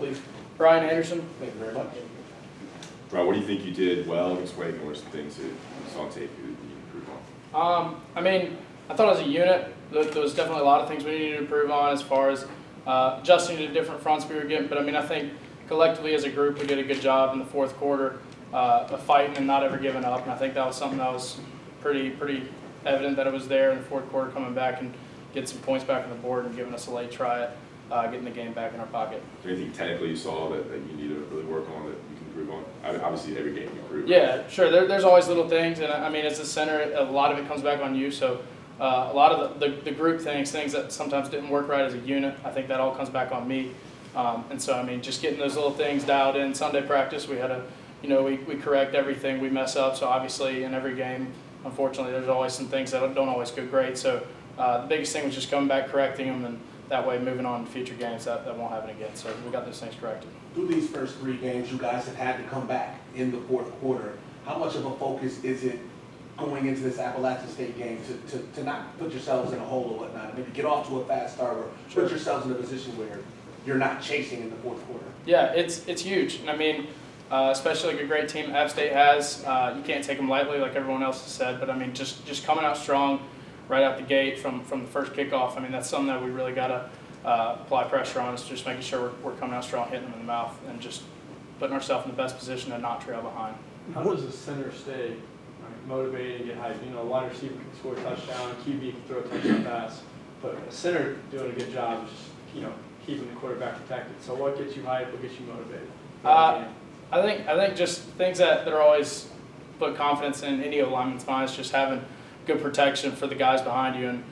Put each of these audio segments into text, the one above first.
please. Brian Anderson. Thank you very much. Brian, what do you think you did well against Wake, and what are some things that you saw on tape you improved on? I mean, I thought as a unit, there was definitely a lot of things we needed to improve on as far as adjusting to different fronts we were getting. But I mean, I think collectively as a group, we did a good job in the fourth quarter of fighting and not ever giving up. And I think that was something that was pretty evident that it was there in the fourth quarter, coming back and getting some points back on the board and giving us a late try at getting the game back in our pocket. Is there anything technically you saw that you need to really work on that you can improve on? Obviously, every game you improve. Yeah, sure. There's always little things, and I mean, as a center, a lot of it comes back on you. So a lot of the group things that sometimes didn't work right as a unit, I think that all comes back on me. And so I mean, just getting those little things dialed in. Sunday practice, we had we correct everything we mess up. So obviously, in every game, unfortunately, there's always some things that don't always go great. So the biggest thing was just coming back, correcting them, and that way moving on to future games that won't happen again. So we got those things corrected. Through these first 3 games, you guys have had to come back in the fourth quarter. How much of a focus is it going into this Appalachian State game to not put yourselves in a hole or whatnot, maybe get off to a fast start or put yourselves in a position where you're not chasing in the fourth quarter? Yeah, it's huge. And I mean, especially like a great team App State has, you can't take them lightly like everyone else has said. But I mean, just coming out strong right out the gate from the first kickoff, I mean, that's something that we really got to apply pressure on, is just making sure we're coming out strong, hitting them in the mouth, and just putting ourselves in the best position to not trail behind. How does the center stay motivated and get hyped? A wide receiver can score a touchdown, QB can throw a touchdown pass, but a center doing a good job is just, keeping the quarterback protected. So what gets you hyped? What gets you motivated? I think just things that are always put confidence in any lineman's mind is just having good protection for the guys behind you, and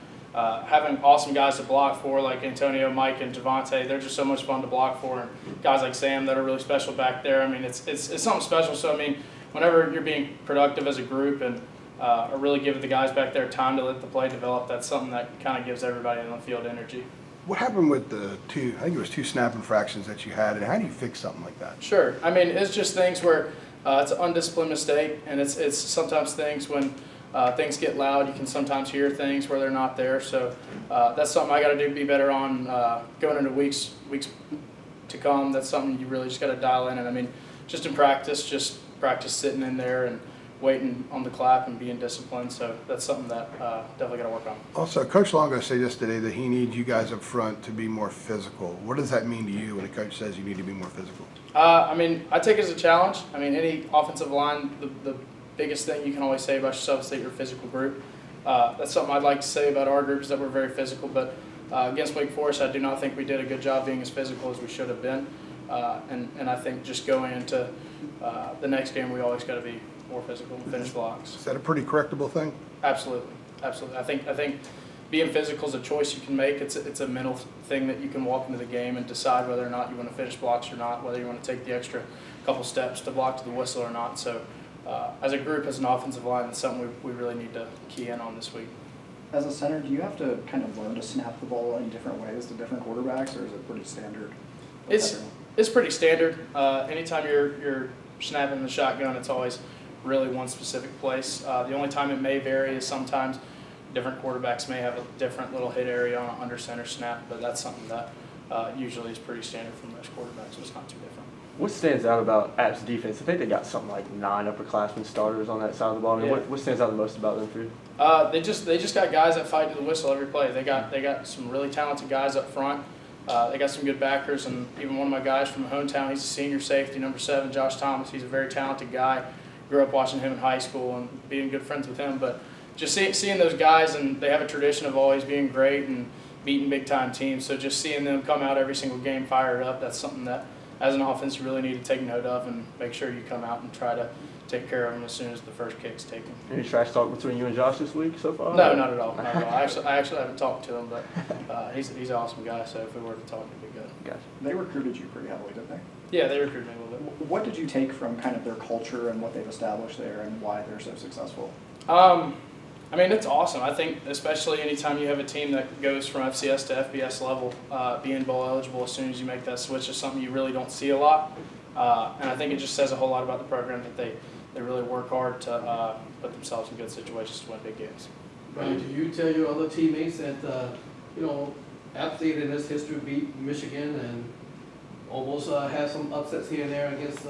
having awesome guys to block for, like Antonio, Mike, and Javante. They're just so much fun to block for, and guys like Sam that are really special back there. I mean, it's something special. So I mean, whenever you're being productive as a group and are really giving the guys back there time to let the play develop, that's something that kind of gives everybody on the field energy. What happened with the I think it was 2 snap infractions that you had, and how do you fix something like that? Sure. I mean, it's just things where it's an undisciplined mistake, and it's sometimes things when things get loud, you can sometimes hear things where they're not there. So that's something I got to do, be better on going into weeks to come. That's something you really just got to dial in. And I mean, just in practice, sitting in there and waiting on the clap and being disciplined. So that's something that definitely got to work on. Also, Coach Longo said yesterday that he needs you guys up front to be more physical. What does that mean to you when a coach says you need to be more physical? I mean, I take it as a challenge. I mean, any offensive line, the biggest thing you can always say about yourself is that you're a physical group. That's something I'd like to say about our group, is that we're very physical. But against Wake Forest, I do not think we did a good job being as physical as we should have been. And I think just going into the next game, we always got to be more physical and finish blocks. Is that a pretty correctable thing? Absolutely. I think being physical is a choice you can make. It's a mental thing that you can walk into the game and decide whether or not you want to finish blocks or not, whether you want to take the extra couple steps to block to the whistle or not. So as a group, as an offensive line, it's something we really need to key in on this week. As a center, do you have to kind of learn to snap the ball in different ways to different quarterbacks, or is it pretty standard? It's pretty standard. Anytime you're snapping the shotgun, it's always really one specific place. The only time it may vary is sometimes different quarterbacks may have a different little hit area on an under center snap, but that's something that usually is pretty standard for most quarterbacks, so it's not too different. What stands out about App's defense? I think they got something like 9 upperclassmen starters on that side of the ball. I mean, Yeah. what stands out the most about them for you? They just got guys that fight to the whistle every play. They got some really talented guys up front. They got some good backers, and even one of my guys from my hometown, he's a senior safety, number 7, Josh Thomas. He's a very talented guy. Grew up watching him in high school and being good friends with him. But just seeing those guys, and they have a tradition of always being great and beating big-time teams. So just seeing them come out every single game fired up, that's something that, as an offense, you really need to take note of and make sure you come out and try to take care of them as soon as the first kick's taken. Any trash talk between you and Josh this week so far? No, not at all. Not at all. I actually haven't talked to him, but he's an awesome guy, so if we were to talk, it'd be good. Gotcha. They recruited you pretty heavily, didn't they? Yeah, they recruited me a little bit. What did you take from kind of their culture and what they've established there and why they're so successful? I mean, it's awesome. I think especially anytime you have a team that goes from FCS to FBS level, being bowl eligible as soon as you make that switch is something you really don't see a lot. And I think it just says a whole lot about the program that they really work hard to put themselves in good situations to win big games. Brian, do you tell your other teammates that, App State in its history beat Michigan and almost had some upsets here and there against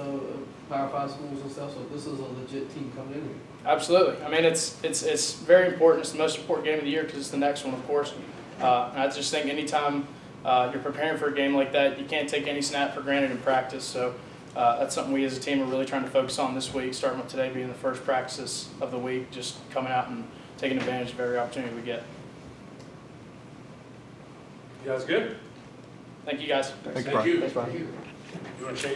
Power 5 schools and stuff, so this is a legit team coming in here. Absolutely. I mean, it's very important. It's the most important game of the year because it's the next one, of course. And I just think anytime you're preparing for a game like that, you can't take any snap for granted in practice. So that's something we as a team are really trying to focus on this week, starting with today being the first practice of the week, just coming out and taking advantage of every opportunity we get. You guys good? Thank you, guys. Thanks, Brian. you. Thanks, Brian. You want to shake